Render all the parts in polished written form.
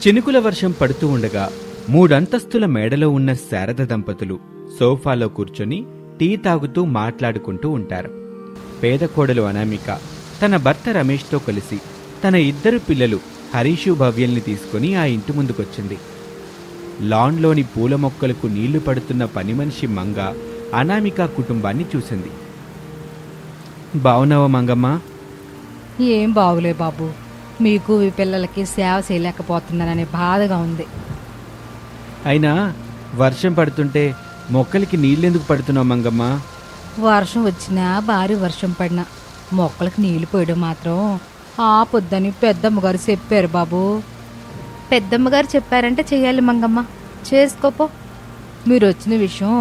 చినుకుల వర్షం పడుతూ ఉండగా 3 అంతస్తుల మేడలో ఉన్న శారద దంపతులు సోఫాలో కూర్చొని టీ తాగుతూ మాట్లాడుకుంటూ ఉంటారు. పేద కోడలు అనామిక తన భర్త రమేష్తో కలిసి తన 2 పిల్లలు హరీషు భవ్యల్ని తీసుకుని ఆ ఇంటి ముందుకొచ్చింది. లాన్లోని పూల మొక్కలకు నీళ్లు పడుతున్న పనిమనిషి మంగ అనామిక కుటుంబాన్ని చూసింది. బావున్నావా మంగమ్మ? ఏం బాగులే బాబు, మీకు ఈ పిల్లలకి సేవ చేయలేకపోతున్నాననే బాధగా ఉంది. అయినా వర్షం పడుతుంటే మొక్కలకి నీళ్ళెందుకు పడుతున్నావు మంగమ్మ? వర్షం వచ్చినా భారీ వర్షం పడినా మొక్కలకు నీళ్లు పోయడం మాత్రం ఆపొద్దని పెద్దమ్మగారు చెప్పారు బాబు. పెద్దమ్మగారు చెప్పారంటే చెయ్యాలి మంగమ్మ, చేసుకోపో. మీరు వచ్చిన విషయం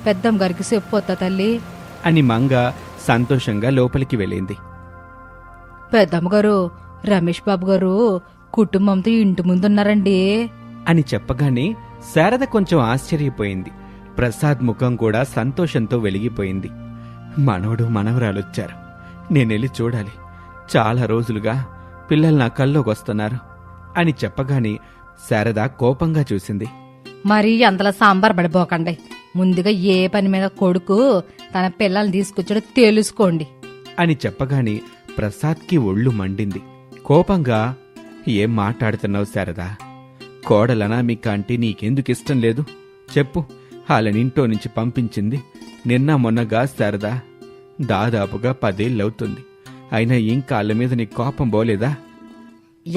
పెద్దమ్మగారికి చెప్పొద్దా తల్లి అని మంగ సంతోషంగా లోపలికి వెళ్ళింది. పెద్దమ్మగారు, రమేష్ బాబు గారు కుటుంబంతో ఇంటి ముందున్నారండి అని చెప్పగానే శారద కొంచెం ఆశ్చర్యపోయింది. ప్రసాద్ ముఖం కూడా సంతోషంతో వెలిగిపోయింది. మనవడు మనవరాలొచ్చారు, నేనెళ్ళి చూడాలి. చాలా రోజులుగా పిల్లలు నా కల్లోకొస్తున్నారు అని చెప్పగానే శారద కోపంగా చూసింది. మరీ అంతలా సాంబార్ పడిపోకండి. ముందుగా ఏ పని మీద కొడుకు తన పిల్లల్ని తీసుకొచ్చాడో తెలుసుకోండి అని చెప్పగానే ప్రసాద్కి ఒళ్ళు మండింది. కోపంగా, ఏం మాట్లాడుతున్నావు శారదా? కోడలనామిక అంటే నీకెందుకిష్టం లేదు చెప్పు. వాళ్ళనింటో నుంచి పంపించింది నిన్న మొన్నగా శారదా. దాదాపుగా 10 ఏళ్ళవుతుంది. అయినా ఇంకా వాళ్ళ మీద నీ కోపం పోలేదా?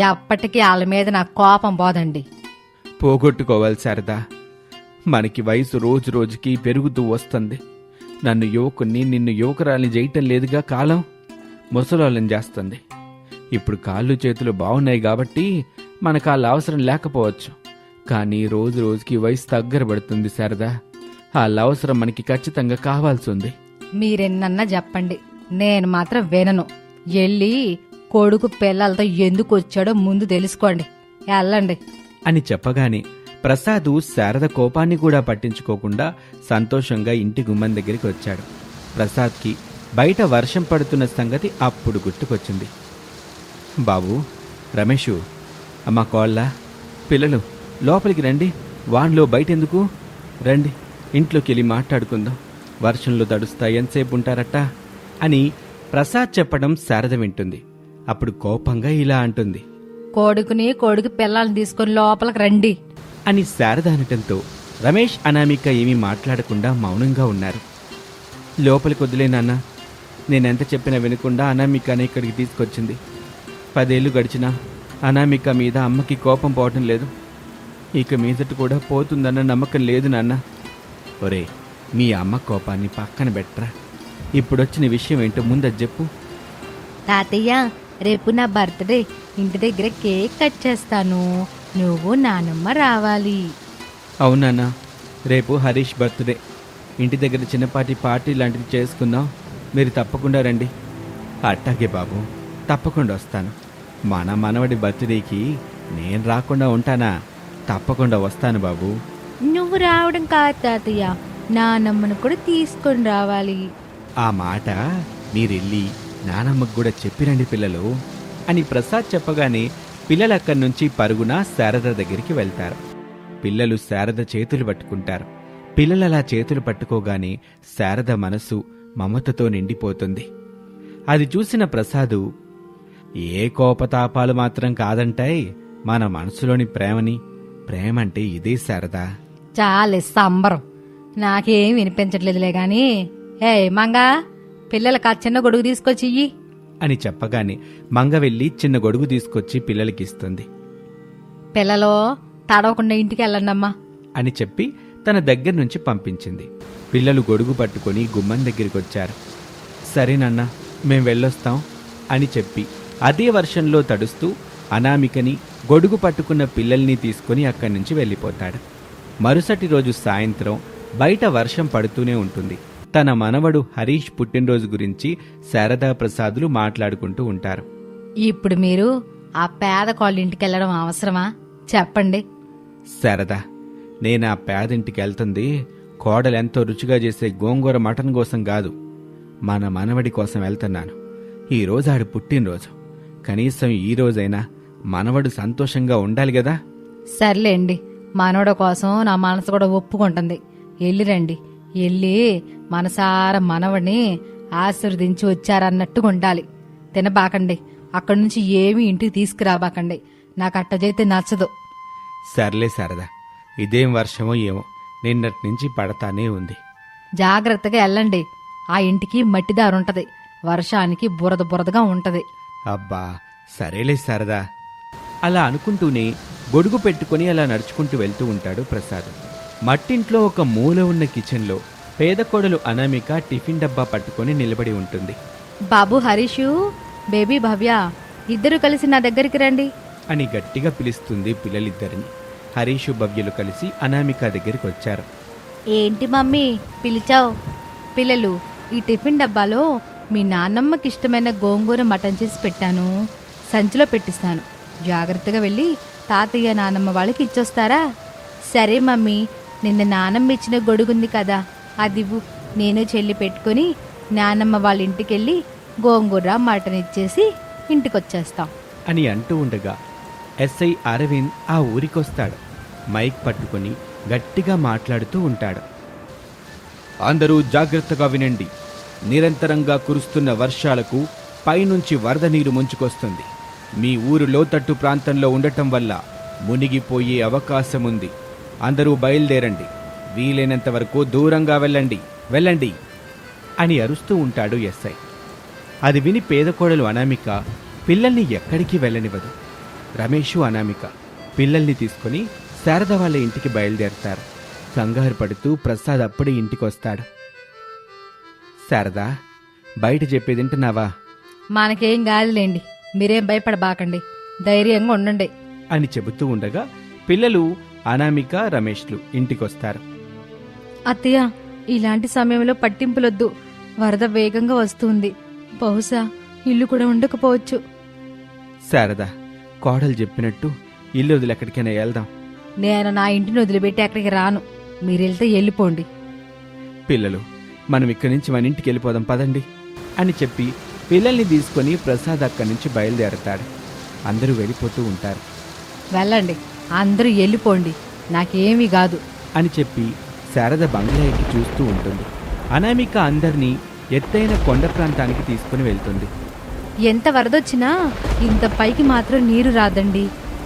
ఎప్పటికీ వాళ్ళ మీద నాకు కోపం పోదండి. పోగొట్టుకోవాలి శారదా. మనకి వయసు రోజు రోజుకి పెరుగుతూ వస్తుంది. నన్ను యువకుణ్ణి నిన్ను యువకురాల్ని చేయటం లేదుగా కాలం, ముసలోళ్ళని చేస్తుంది. ఇప్పుడు కాళ్ళు చేతులు బాగున్నాయి కాబట్టి మనకు వాళ్ళ అవసరం లేకపోవచ్చు. కానీ రోజు రోజుకి వయసు దగ్గర పడుతుంది శారదా. వాళ్ళ అవసరం మనకి ఖచ్చితంగా కావాల్సి ఉంది. మీరెన్నన్నా చెప్పండి, నేను మాత్రం వినను. వెళ్ళి కొడుకు పిల్లలతో ఎందుకు వచ్చాడో ముందు తెలుసుకోండి, వెళ్ళండి అని చెప్పగానే ప్రసాదు శారద కోపాన్ని కూడా పట్టించుకోకుండా సంతోషంగా ఇంటి గుమ్మం దగ్గరికి వచ్చాడు. ప్రసాద్కి బయట వర్షం పడుతున్న సంగతి అప్పుడు గుర్తుకొచ్చింది. బాబు, రమేషు, అమ్మ కోళ్ళ, పిల్లలు లోపలికి రండి. వాన్లో బయటెందుకు? రండి, ఇంట్లోకి వెళ్ళి మాట్లాడుకుందాం. వర్షంలో తడుస్తా ఎంతసేపు ఉంటారట అని ప్రసాద్ చెప్పడం శారద వింటుంది. అప్పుడు కోపంగా ఇలా అంటుంది. కొడుకు పిల్లల్ని తీసుకొని లోపలికి రండి అని శారద అనటంతో రమేష్ అనామిక ఏమీ మాట్లాడకుండా మౌనంగా ఉన్నారు. లోపలికి వదిలే నాన్న, నేనెంత చెప్పినా వినకుండా అనామికనే ఇక్కడికి తీసుకొచ్చింది. 10 ఏళ్ళు గడిచినా అనామిక మీద అమ్మకి కోపం పోవటం లేదు. ఇక మీదట కూడా పోతుందన్న నమ్మకం లేదు నాన్న. ఒరే, మీ అమ్మ కోపాన్ని పక్కన పెట్టరా. ఇప్పుడొచ్చిన విషయం ఏంటో ముందు చెప్పు. తాతయ్య, రేపు నా బర్త్డే, ఇంటి దగ్గర కేక్ కట్ చేస్తాను, నువ్వు నానమ్మ రావాలి. అవునానా, రేపు హరీష్ బర్త్డే. ఇంటి దగ్గర చిన్నపాటి పార్టీ లాంటిది చేసుకుందాం. మీరు తప్పకుండా రండి. అట్టాగే బాబు, తప్పకుండా వస్తాను. మన మనవడి బర్త్డేకి నేను రాకుండా ఉంటానా? తప్పకుండా వస్తాను బాబు. నువ్వు రావడం కాదు తాతయ్య, నానమ్మను కూడా తీసుకొని రావాలి. ఆ మాట మీరెళ్ళి నానమ్మకు కూడా చెప్పిరండి పిల్లలు అని ప్రసాద్ చెప్పగానే పిల్లలు అక్కడి నుంచి పరుగున శారద దగ్గరికి వెళ్తారు. పిల్లలు శారద చేతులు పట్టుకుంటారు. పిల్లలలా చేతులు పట్టుకోగానే శారద మనసు మమతతో నిండిపోతుంది. అది చూసిన ప్రసాదు, ఏ కోపతాపాలు మాత్రం కాదంటాయి మన మనసులోని ప్రేమని. ప్రేమంటే ఇదే శారదా. చాలే సంబరం, నాకేం వినిపించట్లేదులే గాని. ఏ మంగా, పిల్లలకి ఆ చిన్న గొడుగు తీసుకొచ్చి ఇయ్యి అని చెప్పగానే మంగ వెళ్ళి చిన్న గొడుగు తీసుకొచ్చి పిల్లలకిస్తుంది. పిల్లలో తడవకుండా ఇంటికి వెళ్ళండమ్మా అని చెప్పి తన దగ్గర నుంచి పంపించింది. పిల్లలు గొడుగు పట్టుకొని గుమ్మం దగ్గరికి వచ్చారు. సరేనన్నా, మేం వెళ్ళొస్తాం అని చెప్పి అదే వర్షంలో తడుస్తూ అనామికని, గొడుగు పట్టుకున్న పిల్లల్ని తీసుకుని అక్కడి నుంచి వెళ్ళిపోతాడు. మరుసటి రోజు సాయంత్రం బయట వర్షం పడుతూనే ఉంటుంది. తన మనవడు హరీష్ పుట్టినరోజు గురించి శారదా ప్రసాదులు మాట్లాడుకుంటూ ఉంటారు. ఇప్పుడు మీరు ఆ పేద కోళ్ళ ఇంటికి వెళ్ళడం అవసరమా చెప్పండి. శారదా, నేను ఆ పేదింటికి వెళ్తుంది కోడలెంతో రుచిగా చేసే గోంగూర మటన్ కోసం కాదు, మన మనవడి కోసం వెళ్తున్నాను. ఈరోజు ఆడి పుట్టినరోజు. కనీసం ఈ రోజైనా మనవడు సంతోషంగా ఉండాలి గదా సర్లేండి, మనోడ కోసం నా మనసు కూడా ఒప్పుకుంటుంది. వెళ్ళిరండి, వెళ్ళి మనసారా మనవడిని ఆశీర్వదించి వచ్చారన్నట్టుగా ఉండాలి. తినబాకండి, అక్కడి నుంచి ఏమీ ఇంటికి తీసుకురాబాకండి. నాకు అట్టజైతే నచ్చదు. సర్లే శారదా, ఇదేం వర్షమో ఏమో నిన్నటి నుంచి పడతానే ఉంది. జాగ్రత్తగా వెళ్ళండి. ఆ ఇంటికి మట్టిదారుంటది, వర్షానికి బురద బురదగా ఉంటది. అబ్బా సరేలే శారదా. అలా అనుకుంటూనే గొడుగు పెట్టుకుని అలా నడుచుకుంటూ వెళ్తూ ఉంటాడు ప్రసాద్. మట్టింట్లో ఒక మూల ఉన్న కిచెన్లో పేద కోడలు అనామిక టిఫిన్ డబ్బా పట్టుకొని నిలబడి ఉంటుంది. బాబు హరీషు, బేబీ భవ్య, ఇద్దరు కలిసి నా దగ్గరికి రండి అని గట్టిగా పిలుస్తుంది పిల్లలిద్దరిని. హరీషు భవ్యులు కలిసి అనామిక దగ్గరికి వచ్చారు. ఏంటి మమ్మీ పిలిచావు? పిల్లలు, ఈ టిఫిన్ డబ్బాలో మీ నాన్నమ్మకి ఇష్టమైన గోంగూర మటన్ చేసి పెట్టాను, సంచిలో పెట్టిస్తాను. జాగ్రత్తగా వెళ్ళి తాతయ్య నానమ్మ వాళ్ళకి ఇచ్చొస్తారా? సరే మమ్మీ, నిన్న నానమ్మ ఇచ్చిన గొడుగుంది కదా, అదివ్వు. నేను చెల్లి పెట్టుకుని నానమ్మ వాళ్ళ ఇంటికెళ్ళి గోంగూర మటన్ ఇచ్చేసి ఇంటికొచ్చేస్తాం అని అంటూ ఉండగా ఎస్ఐ అరవింద్ ఆ ఊరికొస్తాడు. మైక్ పట్టుకొని గట్టిగా మాట్లాడుతూ ఉంటాడు. అందరూ జాగ్రత్తగా వినండి. నిరంతరంగా కురుస్తున్న వర్షాలకు పైనుంచి వరద నీరు ముంచుకొస్తుంది. మీ ఊరు లోతట్టు ప్రాంతంలో ఉండటం వల్ల మునిగిపోయే అవకాశం ఉంది. అందరూ బయలుదేరండి. వీలైనంత వరకు దూరంగా వెళ్ళండి అని అరుస్తూ ఉంటాడు ఎస్ఐ. అది విని పేదకోడలు అనామిక పిల్లల్ని ఎక్కడికి వెళ్ళనివ్వదు. రమేషు అనామిక పిల్లల్ని తీసుకుని శారద వాళ్ళ ఇంటికి బయలుదేరతారు. కంగారు పడుతూ ప్రసాద్ అప్పుడే ఇంటికొస్తాడు. శారదా, బయట చెప్పేది వింటున్నావా మనకేం కాదులేండి, మీరేం భయపడబాకండి, ధైర్యంగా ఉండండి అని చెబుతూ ఉండగా పిల్లలు అనామిక రమేష్లు ఇంటికొస్తారు. అత్తయ్య, ఇలాంటి సమయంలో పట్టింపులొద్దు, వరద వేగంగా వస్తుంది, బహుశా ఇల్లు కూడా ఉండకపోవచ్చు. శారదా, కోడలు చెప్పినట్టు ఇల్లు వదిలి ఎక్కడికైనా వెళ్దాం. నేను నా ఇంటిని వదిలిపెట్టి అక్కడికి రాను, మీరెళ్తే వెళ్ళిపోండి. పిల్లలు, మనం ఇక్కడి నుంచి మన ఇంటికి వెళ్ళిపోదాం పదండి అని చెప్పి పిల్లల్ని తీసుకొని ప్రసాద్ అక్కడి నుంచి బయలుదేరతాడు. అందరూ వెళ్ళిపోతూ ఉంటారు. వెళ్ళండి, అందరూ వెళ్ళిపోండి, నాకేమీ కాదు అని చెప్పి శారద బంగ్లా ఎక్కి చూస్తూ ఉంటుంది. అనామిక అందరినీ ఎత్తైన కొండ ప్రాంతానికి తీసుకుని వెళ్తుంది. ఎంత వరదొచ్చినా ఇంత పైకి మాత్రం నీరు రాదండి.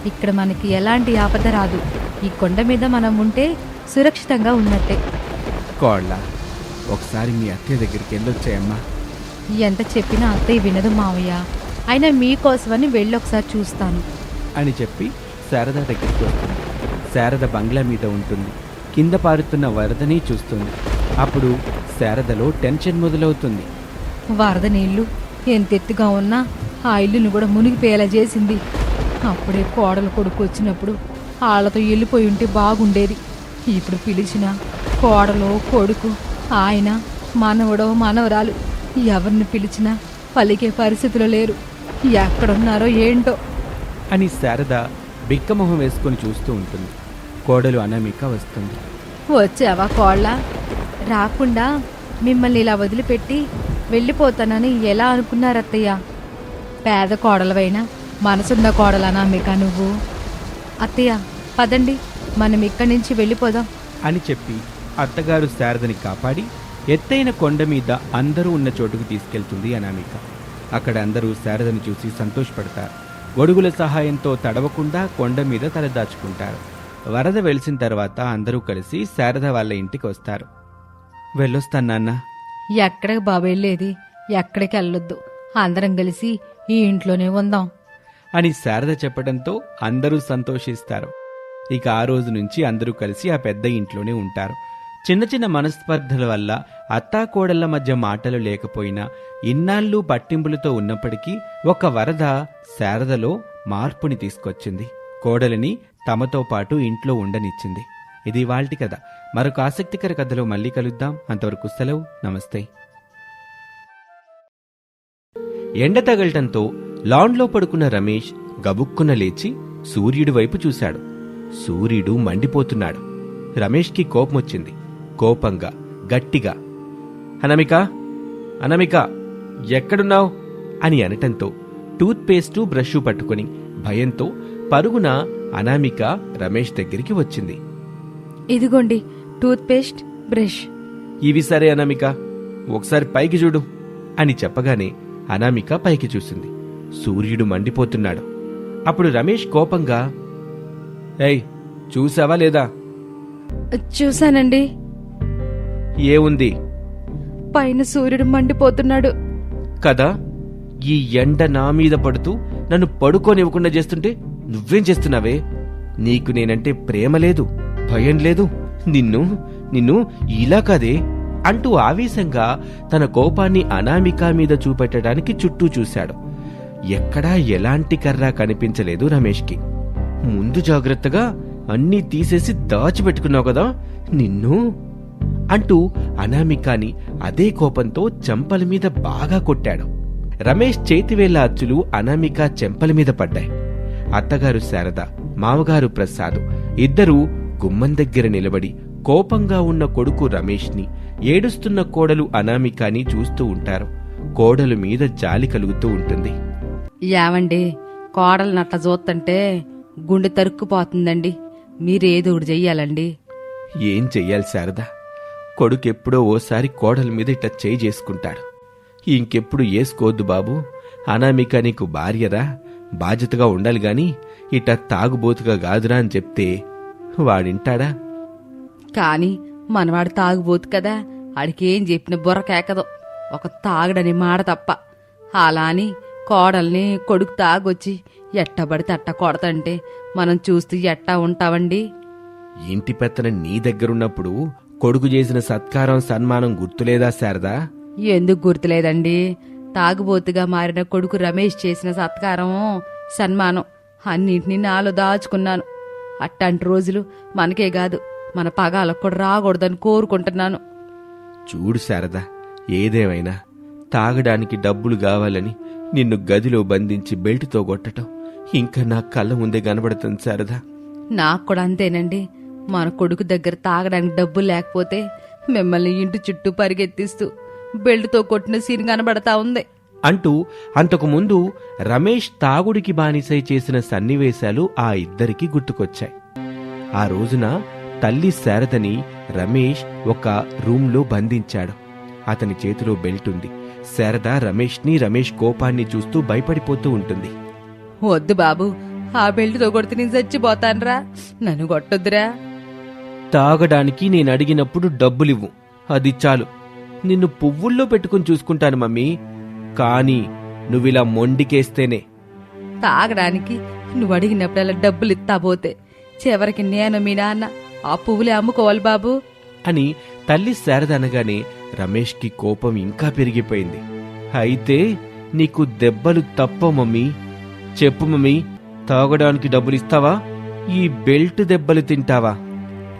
ఇక్కడ మనకి ఎలాంటి ఆపద రాదు. ఈ కొండ మీద మనం ఉంటే సురక్షితంగా ఉన్నట్టే. కోళ్ళ, ఒకసారి మీ అత్తయ్య దగ్గరికి వెళ్ళొచ్చాయమ్మా. ఎంత చెప్పినా అత్తయ్య వినదు మావయ్య, అయినా మీకోసమని వెళ్ళి ఒకసారి చూస్తాను అని చెప్పి శారద దగ్గరికి వస్తుంది. శారద బంగ్లా మీద ఉంటుంది. కింద పారుతున్న వరదని చూస్తుంది. అప్పుడు శారదలో టెన్షన్ మొదలవుతుంది. వరద నీళ్లు ఎంతెత్తుగా ఉన్నా ఆ ఇల్లును కూడా మునిగిపోయేలా చేసింది. అప్పుడే కోడలు కొడుకు వచ్చినప్పుడు వాళ్ళతో వెళ్ళిపోయి ఉంటే బాగుండేది. ఇప్పుడు పిలిచిన కోడలో కొడుకు, ఆయన మనవడో మనవరాలు ఎవరిని పిలిచినా పలికే పరిస్థితిలో లేరు. ఎక్కడున్నారో ఏంటో అని శారద బిక్కమొహం వేసుకొని చూస్తూ ఉంటుంది. కోడలు అనామిక వస్తుంది. వచ్చావా కోళ్ళ? రాకుండా మిమ్మల్ని ఇలా వదిలిపెట్టి వెళ్ళిపోతానని ఎలా అనుకున్నారత్తయ్య? పేద కోడలవైనా మనసున్న కోడలనామిక నువ్వు. అత్తయ్య, పదండి, మనం ఇక్కడి నుంచి వెళ్ళిపోదాం అని చెప్పి అత్తగారు శారదని కాపాడి ఎత్తైన కొండ మీద అందరూ ఉన్న చోటుకు తీసుకెళ్తుంది అనామిక. అక్కడ అందరూ శారదను చూసి సంతోషపడతారు. గొడుగుల సహాయంతో తడవకుండా కొండ మీద తలదాచుకుంటారు. వరద వెలిసిన తర్వాత అందరూ కలిసి శారద వాళ్ళ ఇంటికి వస్తారు. వెళ్ళొస్తాను నాన్న. ఎక్కడికి బాబు వెళ్ళేది? ఎక్కడికి వెళ్ళొద్దు, అందరం కలిసి ఈ ఇంట్లోనే ఉందాం అని శారద చెప్పడంతో అందరూ సంతోషిస్తారు. ఇక ఆ రోజు నుంచి అందరూ కలిసి ఆ పెద్ద ఇంట్లోనే ఉంటారు. చిన్న చిన్న మనస్పర్ధల వల్ల అత్తాకోడళ్ల మధ్య మాటలు లేకపోయినా ఇన్నాళ్ళు పట్టింపులతో ఉన్నప్పటికీ ఒక వరద శారదలో మార్పుని తీసుకొచ్చింది. కోడలిని తమతో పాటు ఇంట్లో ఉండనిచ్చింది. ఇది ఇవాల్టి కథ. మరొక ఆసక్తికర కథలో మళ్ళీ కలుద్దాం. అంతవరకు సెలవు, నమస్తే. ఎండ తగలటంతో లాన్లో పడుకున్న రమేష్ గబుక్కున లేచి సూర్యుడి వైపు చూశాడు. సూర్యుడు మండిపోతున్నాడు. రమేష్కి కోపమొచ్చింది. కోపంగా గట్టిగా, అనామిక, అనామిక, ఎక్కడున్నావు అని అనటంతో టూత్ పేస్టు బ్రష్ పట్టుకుని భయంతో పరుగున అనామిక రమేష్ దగ్గరికి వచ్చింది. ఇదిగోండి టూత్పేస్ట్, బ్రష్. ఇవి సరే అనామిక, ఒకసారి పైకి చూడు అని చెప్పగానే అనామిక పైకి చూసింది. సూర్యుడు మండిపోతున్నాడు. అప్పుడు రమేష్ కోపంగా, ఏయ్ చూసావా లేదా? చూశానండి. ఏముంది? పైన సూర్యుడు మండిపోతున్నాడు కదా, ఈ ఎండ నా మీద పడుతూ నన్ను పడుకోనివ్వకుండా చేస్తుంటే నువ్వేం చేస్తున్నావే? నీకు నేనంటే ప్రేమ లేదు, భయం లేదు. నిన్ను ఇలా కాదే అంటూ ఆవేశంగా తన కోపాన్ని అనామిక మీద చూపెట్టడానికి చుట్టూ చూశాడు. ఎక్కడా ఎలాంటి కర్ర కనిపించలేదు రమేష్కి. ముందు జాగ్రత్తగా అన్నీ తీసేసి దాచిపెట్టుకున్నావు కదా నిన్ను అంటూ అనామికాని అదే కోపంతో చెంపల మీద బాగా కొట్టాడు. రమేష్ చేతివేళ్ల అచ్చులు అనామిక చెంపల మీద పడ్డాయి. అత్తగారు శారద, మామగారు ప్రసాద్ ఇద్దరూ గుమ్మం దగ్గర నిలబడి కోపంగా ఉన్న కొడుకు రమేష్ని, ఏడుస్తున్న కోడలు అనామికాని చూస్తూ ఉంటారు. కోడలు మీద జాలి కలుగుతూ ఉంటుంది. యావండి, కోడలు నట్ల చూస్తుంటే గుండె తరుక్కుపోతుందండి. మీరేదో ఒకటి చెయ్యాలండి. ఏం చెయ్యాలి శారద? కొడుకెప్పుడో ఓసారి కోడల మీద ఇట్లా చేయి చేసుకుంటాడు. ఇంకెప్పుడు ఏసుకోవద్దు బాబు. అనామిక నీకు భార్యరా, బాధ్యతగా ఉండాలి గాని ఇట్ట తాగుబోతుగా కాదురా అని చెప్తే వాడింటాడా? కాని మనవాడు తాగుబోతు కదా, ఆడికేం చెప్పిన బుర్ర కేకదు. ఒక తాగడని మాట తప్ప. అలా అని కోడల్ని కొడుకు తాగొచ్చి ఎట్టబడితే అట్ట కొడతంటే మనం చూస్తూ ఎట్టా ఉంటావండి? ఇంటి పెత్తన నీ దగ్గరున్నప్పుడు కొడుకు చేసిన సత్కారం సన్మానం గుర్తులేదా శారదా? ఎందుకు గుర్తులేదండి? తాగుబోతుగా మారిన కొడుకు రమేష్ చేసిన సత్కారం, సన్మానం అన్నింటినీ నాలో దాచుకున్నాను. అట్టాంటి రోజులు మనకే కాదు, మన పగాలకు కూడా రాకూడదని కోరుకుంటున్నాను. చూడు శారదా, ఏదేమైనా తాగడానికి డబ్బులు కావాలని నిన్ను గదిలో బంధించి బెల్టుతో కొట్టటం ఇంకా నా కళ్ళ ముందే కనబడుతుంది శారదా. నాకు కూడా అంతేనండి. మన కొడుకు దగ్గర తాగడానికి డబ్బులు లేకపోతే మిమ్మల్ని ఇంటి చుట్టూ పరిగెత్తిస్తూ బెల్టుతో కొట్టిన సీన్ కనబడతా ఉంది అంటూ అంతకుముందు రమేష్ తాగుడికి బానిసై చేసిన సన్నివేశాలు ఆ ఇద్దరికీ గుర్తుకొచ్చాయి. ఆ రోజున తల్లి శారదని రమేష్ ఒక రూంలో బంధించాడు. అతని చేతిలో బెల్ట్ ఉంది. శారద రమేష్ కోపాన్ని చూస్తూ భయపడిపోతూ ఉంటుంది. వద్దు బాబు, ఆ బెల్టుతో కొడితే నేను చచ్చిపోతానురా, నన్ను కొట్టొద్దురా. తాగడానికి నేను అడిగినప్పుడు డబ్బులివ్వు, అది చాలు. నిన్ను పువ్వుల్లో పెట్టుకుని చూసుకుంటాను మమ్మీ, కానీ నువ్విలా మొండికేస్తేనే. తాగడానికి నువ్వు అడిగినప్పుడల్లా డబ్బులు ఇస్తాబోతే చివరికి నేను మీ నాన్న ఆ పువ్వులే అమ్ముకోవాలి బాబు అని తల్లి శారద అనగానే రమేష్కి కోపం ఇంకా పెరిగిపోయింది. అయితే నీకు దెబ్బలు తప్ప మమ్మీ. చెప్పు మమ్మీ, తాగడానికి డబ్బులిస్తావా, ఈ బెల్ట్ దెబ్బలు తింటావా?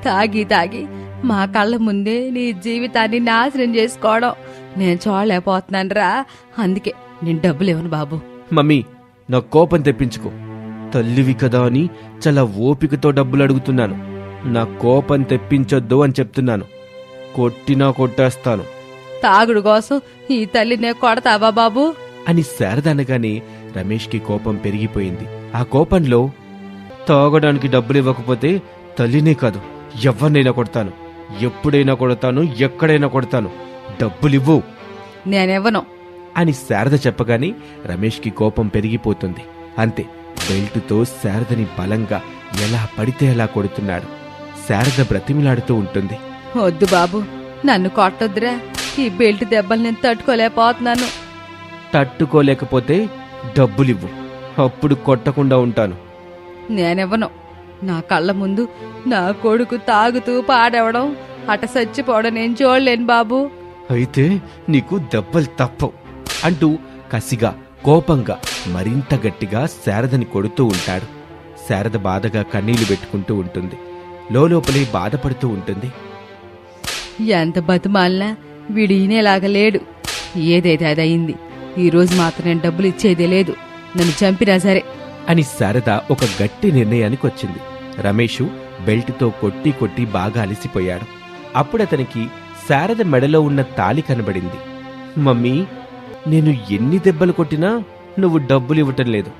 తాగి మా కళ్ళ ముందే నీ జీవితాన్ని నాశనం చేసుకోవడం నేను చూడలేకపోతున్నాను రా. అందుకే నేను డబ్బులు ఇవ్వను బాబు. మమ్మీ, నా కోపం తెప్పించుకో. తల్లివి కదా అని చాలా ఓపికతో డబ్బులు అడుగుతున్నాను. నా కోపం తెప్పించొద్దు అని చెప్తున్నాను. కొట్టినా కొట్టేస్తాను. తాగుడు కోసం ఈ తల్లినే కొడతావా బాబు అని శారద అనగానే రమేష్కి కోపం పెరిగిపోయింది. ఆ కోపంలో, తాగడానికి డబ్బులు ఇవ్వకపోతే తల్లినే కాదు ఎవరినైనా కొడతాను, ఎప్పుడైనా కొడతాను, ఎక్కడైనా కొడతాను, డబ్బులివ్వు. నేనెవ్వను అని శారద చెప్పగానే రమేష్కి కోపం పెరిగిపోతుంది. అంతే, బెల్టుతో శారదని బలంగా ఎలా పడితే అలా కొడుతున్నాడు. శారద బ్రతిమిలాడుతూ ఉంటుంది. వద్దు బాబు, నన్ను కొట్టొద్దురా. ఈ బెల్ట్ దెబ్బలు నేను తట్టుకోలేకపోతున్నాను. తట్టుకోలేకపోతే డబ్బులివ్వు, అప్పుడు కొట్టకుండా ఉంటాను. నేనెవ్వను. నా కళ్ళ ముందు నా కొడుకు తాగుతూ పాడవడం, అట చచ్చిపోవడం నేను చూడలేను బాబు. అయితే నీకు దెబ్బలు తప్పవు అంటూ కసిగా, కోపంగా, మరింత గట్టిగా శారదని కొడుతూ ఉంటాడు. శారద బాధగా కన్నీళ్లు పెట్టుకుంటూ ఉంటుంది. లోపలే బాధపడుతూ ఉంటుంది. ఎంత బతుమాలినా వీడు ఈనేలాగా లేడు. ఏదైతే అదయింది. ఈరోజు మాత్రం నేను డబ్బులు ఇచ్చేదే లేదు. నన్ను చంపినా సరే అని శారద ఒక గట్టి నిర్ణయానికి వచ్చింది. రమేషు బెల్టుతో కొట్టి కొట్టి బాగా అలసిపోయాడు. అప్పుడతనికి శారద మెడలో ఉన్న తాళి కనబడింది. మమ్మీ, నేను ఎన్ని దెబ్బలు కొట్టినా నువ్వు డబ్బులివ్వటం లేదు.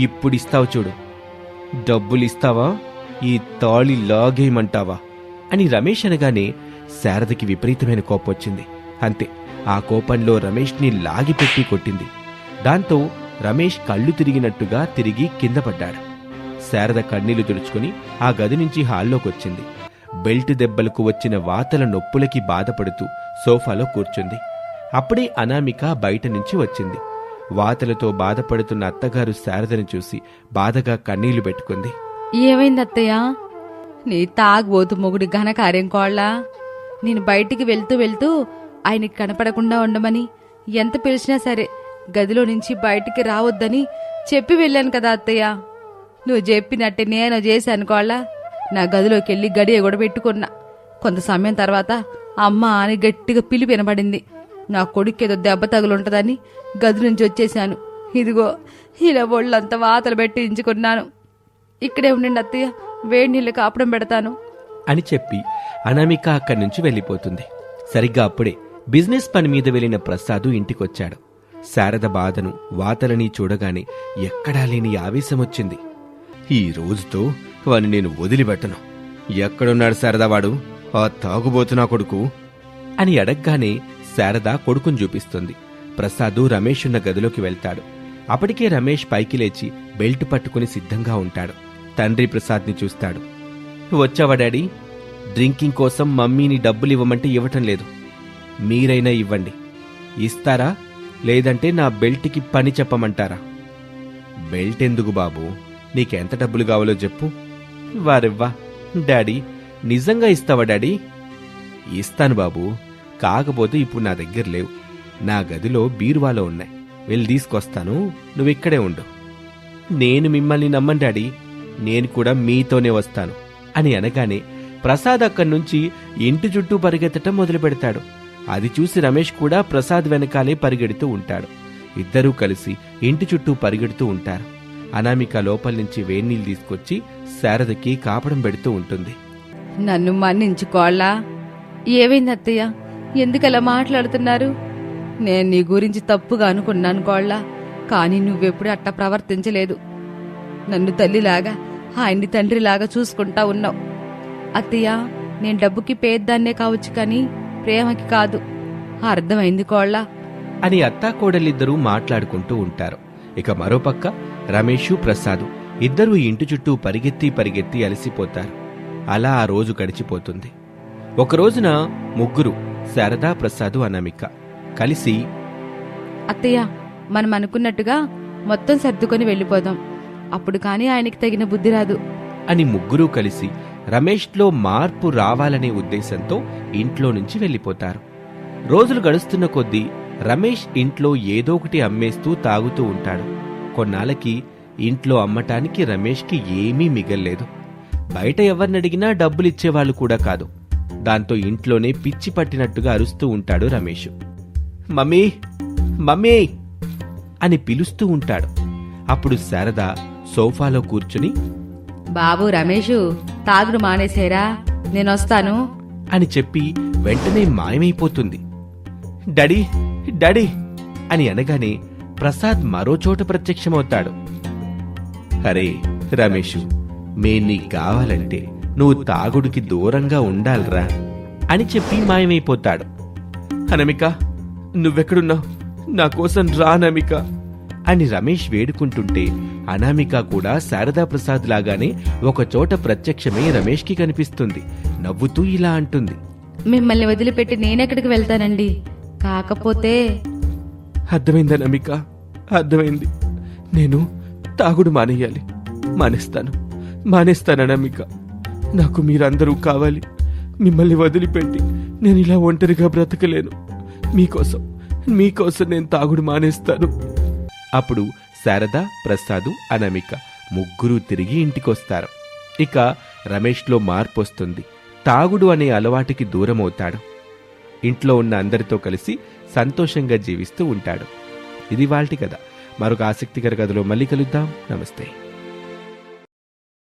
ఇప్పుడిస్తావు చూడు. డబ్బులిస్తావా ఈ తాళి లాగేయమంటావా అని రమేష్ అనగానే శారదకి విపరీతమైన కోపం వచ్చింది. అంతే, ఆ కోపంలో రమేష్ని లాగిపెట్టి కొట్టింది. దాంతో రమేష్ కళ్ళు తిరిగినట్టుగా తిరిగి కింద పడ్డాడు. శారద కన్నీళ్లు తుడుచుకుని ఆ గది నుంచి హాల్లోకొచ్చింది. బెల్ట్ దెబ్బలకు వచ్చిన వాతల నొప్పులకి బాధపడుతూ సోఫాలో కూర్చుంది. అప్పుడే అనామిక బయట నుంచి వచ్చింది. వాతలతో బాధపడుతున్న అత్తగారు శారదను చూసి బాధగా కన్నీళ్లు పెట్టుకుంది. ఏమైంది అత్తయ్య? నీ తాగుబోతు మొగుడి ఘనకార్యం కోళ్ళ. నేను బయటికి వెళ్తూ ఆయనకి కనపడకుండా ఉండమని ఎంత పిలిచినా సరే గదిలో నుంచి బయటికి రావద్దని చెప్పి వెళ్ళాను కదా అత్తయ్య. నువ్వు చెప్పినట్టే నేను చేశాను కోళ్ళ. నా గదిలోకి వెళ్ళి గడియ కూడా పెట్టుకున్నా. కొంత సమయం తర్వాత అమ్మ అని గట్టిగా పిలిపి వినబడింది. నా కొడుకేదో దెబ్బ తగులుంటదని గది నుంచి వచ్చేశాను. ఇదిగో ఇలా ఒళ్ళంతా వాతలు పెట్టించుకున్నాను. ఇక్కడే ఉండండి అత్తయ్య, వేడి నీళ్ళు కాపడం పెడతాను అని చెప్పి అనామిక అక్కడి నుంచి వెళ్ళిపోతుంది. సరిగ్గా అప్పుడే బిజినెస్ పని మీద వెళ్లిన ప్రసాదు ఇంటికొచ్చాడు. శారద బాధను వాతలని చూడగానే ఎక్కడా లేని ఆవేశం వచ్చింది. ఈ రోజుతో వాని నేను వదిలిపెట్టను. ఎక్కడున్నాడు శారదావాడు, ఆ తాగుబోతున్నా కొడుకు అని అడగ్గానే శారద కొడుకుని చూపిస్తుంది. ప్రసాదు రమేష్ ఉన్న గదిలోకి వెళ్తాడు. అప్పటికే రమేష్ పైకి లేచి బెల్ట్ పట్టుకుని సిద్ధంగా ఉంటాడు. తండ్రి ప్రసాద్ని చూస్తాడు. వచ్చావా డాడీ? డ్రింకింగ్ కోసం మమ్మీని డబ్బులు ఇవ్వమంటే ఇవ్వటం లేదు. మీరైనా ఇవ్వండి. ఇస్తారా లేదంటే నా బెల్ట్కి పని చెప్పమంటారా? బెల్ట్ ఎందుకు బాబు, నీకెంత డబ్బులు కావాలో చెప్పు. వారెవ్వా డాడీ, నిజంగా ఇస్తావా డాడీ? ఇస్తాను బాబు, కాకపోతే ఇప్పుడు నా దగ్గర లేవు. నా గదిలో బీరువాలో ఉన్నాయి, వెళ్ళి తీసుకొస్తాను, నువ్విక్కడే ఉండు. నేను మిమ్మల్ని నమ్మను డాడీ, నేను కూడా మీతోనే వస్తాను అని అనగానే ప్రసాద్ అక్కడి నుంచి ఇంటి చుట్టూ పరిగెత్తటం మొదలు పెడతాడు. అది చూసి రమేష్ కూడా ప్రసాద్ వెనకాలే పరిగెడుతూ ఉంటాడు. ఇద్దరూ కలిసి ఇంటి చుట్టూ పరిగెడుతూ ఉంటారు. అనామిక లోపల నుంచి వేన్నీళ్ళు తీసుకొచ్చి శారదకి కాపడం పెడుతూ ఉంటుంది. నన్ను మన్నించుకోళ్ళా. ఏమైంది అత్తయ్య, ఎందుకలా మాట్లాడుతున్నారు? నేను నీ గురించి తప్పుగా అనుకున్నాను కోళ్ళ, కానీ నువ్వెప్పుడు అట్టా ప్రవర్తించలేదు. నన్ను తల్లిలాగా ఆయన్ని తండ్రిలాగా చూసుకుంటా ఉన్నావు. అత్తయ్య, నేను డబ్బుకి పేద్దాన్నే కావచ్చు కానీ ప్రేమకి కాదు. అర్థమైంది కోళ్ళ అని అత్తాకోడలిద్దరూ మాట్లాడుకుంటూ ఉంటారు. ఇక మరోపక్క రమేషు ప్రసాదు ఇద్దరూ ఇంటి చుట్టూ పరిగెత్తి అలసిపోతారు. అలా ఆ రోజు గడిచిపోతుంది. ఒకరోజున ముగ్గురు, శారదా, ప్రసాదు, అనామిక కలిసి, అత్తయ్య, మనం అనుకున్నట్టుగా మొత్తం సర్దుకొని వెళ్ళిపోదాం. అప్పుడు కానీ ఆయనకి తగిన బుద్ధి రాదు అని ముగ్గురూ కలిసి రమేష్లో మార్పు రావాలనే ఉద్దేశంతో ఇంట్లో నుంచి వెళ్ళిపోతారు. రోజులు గడుస్తున్న కొద్దీ రమేష్ ఇంట్లో ఏదో ఒకటి అమ్మేస్తూ తాగుతూ ఉంటాడు. కొన్నాళ్ళకి ఇంట్లో అమ్మటానికి రమేష్కి ఏమీ మిగల్లేదు. బయట ఎవరినడిగినా డబ్బులిచ్చేవాళ్లు కూడా కాదు. దాంతో ఇంట్లోనే పిచ్చి పట్టినట్టుగా అరుస్తూ ఉంటాడు రమేష్. మమ్మీ మమ్మీ అని పిలుస్తూ ఉంటాడు. అప్పుడు శారద సోఫాలో కూర్చుని, బాబు రమేషు, తాగుడు మానేసేరా, నేనొస్తాను అని చెప్పి వెంటనే మాయమైపోతుంది. డాడీ డాడీ అని అనగానే ప్రసాద్ మరోచోట ప్రత్యక్షమవుతాడు. అరే రమేషు, నీకు కావాలంటే నువ్వు తాగుడికి దూరంగా ఉండాలిరా అని చెప్పి మాయమైపోతాడు. అనమిక, నువ్వెక్కడున్నావు? నా కోసం రా అనామిక అని రమేష్ వేడుకుంటుంటే అనామిక కూడా శారదా ప్రసాద్ లాగానే ఒకచోట ప్రత్యక్షమై రమేష్కి కనిపిస్తుంది. నవ్వుతూ ఇలా అంటుంది, మిమ్మల్ని వదిలిపెట్టి నేనెక్కడికి వెళ్తానండి, కాకపోతే. అర్థమైంది అనామిక, అర్థమైంది. నేను తాగుడు మానేస్తాను అనామిక. నాకు మీరందరూ కావాలి. మిమ్మల్ని వదిలిపెట్టి నేను ఇలా ఒంటరిగా బ్రతకలేను. మీకోసం నేను తాగుడు మానేస్తాను. అప్పుడు శారద, ప్రసాదు, అనామిక ముగ్గురూ తిరిగి ఇంటికొస్తారు. ఇక రమేష్లో మార్పు వస్తుంది. తాగుడు అనే అలవాటుకి దూరమవుతాడు. ఇంట్లో ఉన్న అందరితో కలిసి సంతోషంగా జీవిస్తూ ఉంటాడు. ఇది వాల్టి కథ. మరొక ఆసక్తికర కథలో మళ్ళీ కలుద్దాం. నమస్తే.